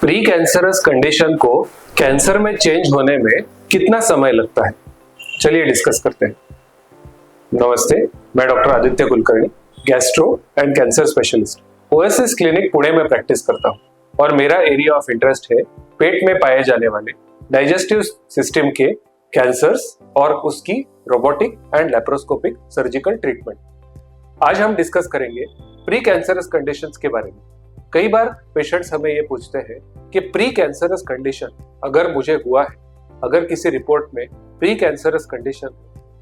Pre cancerous condition को cancer में change होने में कितना समय लगता है, चलिए डिस्कस करते हैं। नमस्ते, मैं doctor Aditya Kulkarni, gastro and cancer specialist, OSS clinic Pune में प्रैक्टिस करता हूँ और मेरा एरिया ऑफ इंटरेस्ट है पेट में पाए जाने वाले डाइजेस्टिव सिस्टम के कैंसर्स और उसकी robotic and laparoscopic surgical treatment. आज हम डिस्कस करेंगे प्री कैंसरस कंडीशंस के बारे में। कई बार पेशेंट्स हमें ये पूछते हैं कि प्री कैंसरस कंडीशन अगर मुझे हुआ है, अगर किसी रिपोर्ट में प्री कैंसरस कंडीशन,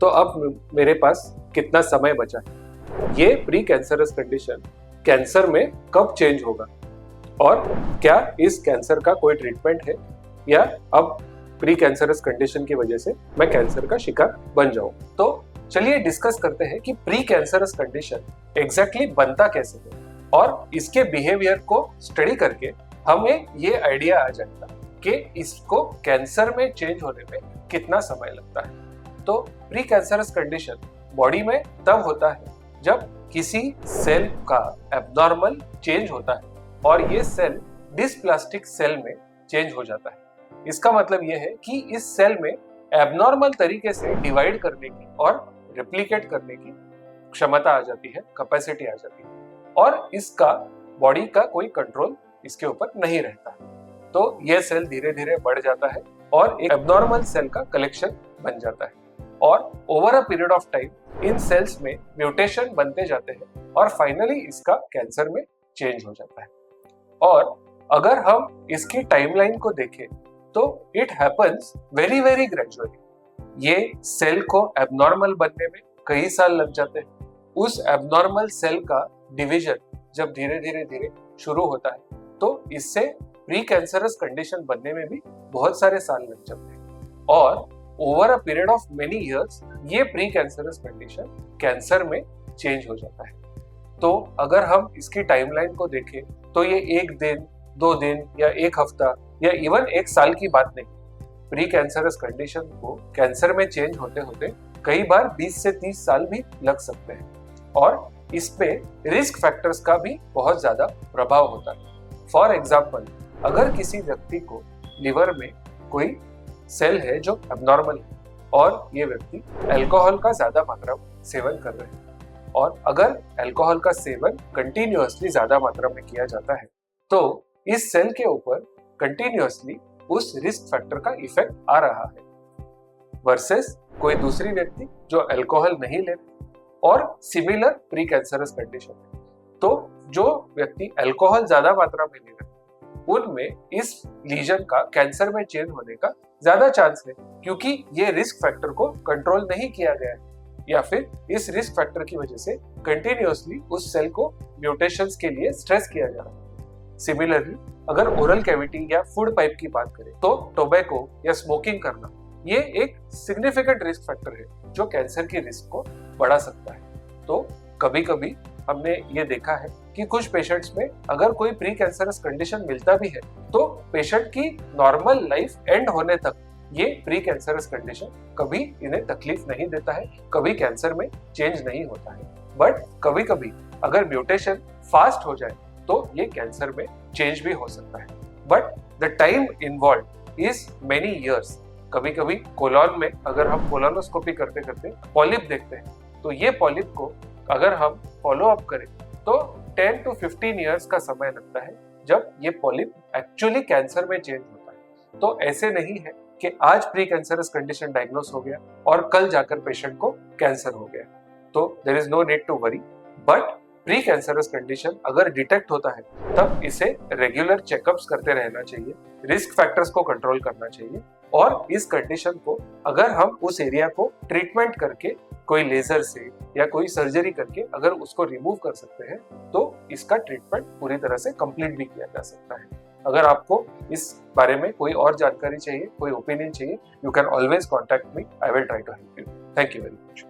तो अब मेरे पास कितना समय बचा है, ये प्री कैंसरस कंडीशन कैंसर में कब चेंज होगा और क्या इस कैंसर का कोई ट्रीटमेंट है या अब प्री कैंसरस कंडीशन की वजह से मैं कैंसर का शिकार बन जाऊं। तो चलिए डिस्कस करते हैं कि प्री कैंसरस कंडीशन एग्जैक्टली बनता कैसे है और इसके बिहेवियर को स्टडी करके हमें ये आइडिया आ जाएगा कि इसको कैंसर में चेंज होने में कितना समय लगता है। तो प्री कैंसरस कंडीशन बॉडी में तब होता है जब किसी सेल का एब्नॉर्मल चेंज होता है और ये सेल डिस्प्लास्टिक सेल में चेंज हो जाता है। इसका मतलब ये है कि इस सेल में एब्नॉर्मल तरीके से डिवाइड करने की और रेप्लिकेट करने की क्षमता आ जाती है, कैपेसिटी आ जाती है और इसका बॉडी का कोई कंट्रोल इसके ऊपर नहीं रहता। तो यह सेल धीरे धीरे बढ़ जाता है और एक एब्नॉर्मल सेल का कलेक्शन बन जाता है और over a period of time in cells में म्यूटेशन बनते जाते हैं और फाइनली इसका कैंसर में चेंज हो जाता है। और अगर हम इसकी टाइमलाइन को देखें तो it happens very very gradually. ये सेल को एब्नॉर्मल बनने में कई साल लग जाते हैं। उस एब्नॉर्मल सेल का डिवीजन जब धीरे धीरे शुरू होता है तो इससे प्री कैंसरस कंडीशन बनने में भी बहुत सारे साल लग जाते हैं और over a period of many years ये प्री कैंसरस कंडीशन कैंसर में चेंज हो जाता है। तो अगर हम इसकी टाइमलाइन को देखें तो ये एक दिन, 2 दिन या एक हफ्ता या इवन एक साल की बात नहीं। प्री कैंसरस कंडीशन को कैंसर में चेंज होते होते कई बार 20 से 30 साल भी लग सकते हैं और इस पे रिस्क फैक्टर्स का भी बहुत ज्यादा प्रभाव होता है। फॉर एग्जाम्पल, अगर किसी व्यक्ति को लिवर में कोई सेल है जो एब्नॉर्मल है और ये व्यक्ति अल्कोहल का ज्यादा मात्रा में सेवन कर रहे हैं और अगर अल्कोहल का सेवन कंटिन्यूअसली ज्यादा मात्रा में किया जाता है तो इस सेल के ऊपर कंटिन्यूअसली उस रिस्क फैक्टर का इफेक्ट आ रहा है वर्सेस कोई दूसरी व्यक्ति जो अल्कोहल नहीं ले और सिमिलर प्री कैंसरस कंडीशन है। तो जो व्यक्ति अल्कोहल ज्यादा मात्रा में ले रहे हैं उनमें इस लीजन का कैंसर में चेंज होने का ज्यादा चांस है क्योंकि ये रिस्क फैक्टर को कंट्रोल नहीं किया गया है या फिर इस रिस्क फैक्टर की वजह से कंटिन्यूअसली उस सेल को म्यूटेशंस के लिए स्ट्रेस किया जा रहा है। सिमिलरली, अगर ओरल कैविटी या फूड पाइप की बात करें तो टोबैको या स्मोकिंग करना ये एक सिग्निफिकेंट रिस्क फैक्टर है जो कैंसर की रिस्क को बढ़ा सकता है। तो कभी कभी हमने ये देखा है कि कुछ पेशेंट्स में अगर कोई प्री कैंसरस कंडीशन मिलता भी है तो पेशेंट की नॉर्मल लाइफ एंड होने तक ये प्री कैंसरस कंडीशन कभी इन्हें तकलीफ नहीं देता है, कभी कैंसर में चेंज नहीं होता है। बट कभी कभी अगर म्यूटेशन फास्ट हो जाए तो ये कैंसर में चेंज भी हो सकता है। But the time involve is many years. कभी कभी कोलॉन में अगर हम कोलोनोस्कोपी करते करते पॉलिप देखते हैं तो ये पॉलिप को अगर हम फॉलो अप करें तो 10 to 15 इयर्स का समय लगता है जब ये पॉलिप एक्चुअली कैंसर में चेंज होता है। तो ऐसे नहीं है कि आज प्री कैंसरस कंडीशन डायग्नोस हो गया और कल जाकर पेशेंट को कैंसर हो गया। तो there is no need to worry. But pre cancerous condition अगर डिटेक्ट होता है तब इसे रेगुलर चेकअप्स करते रहना चाहिए, रिस्क फैक्टर्स को कंट्रोल करना चाहिए और इस कंडीशन को अगर हम उस एरिया को ट्रीटमेंट करके कोई लेजर से या कोई सर्जरी करके अगर उसको रिमूव कर सकते हैं तो इसका ट्रीटमेंट पूरी तरह से कंप्लीट भी किया जा सकता है। अगर आपको इस बारे में कोई और जानकारी चाहिए, कोई ओपिनियन चाहिए, you can always contact me. I will try to help you. Thank you very much.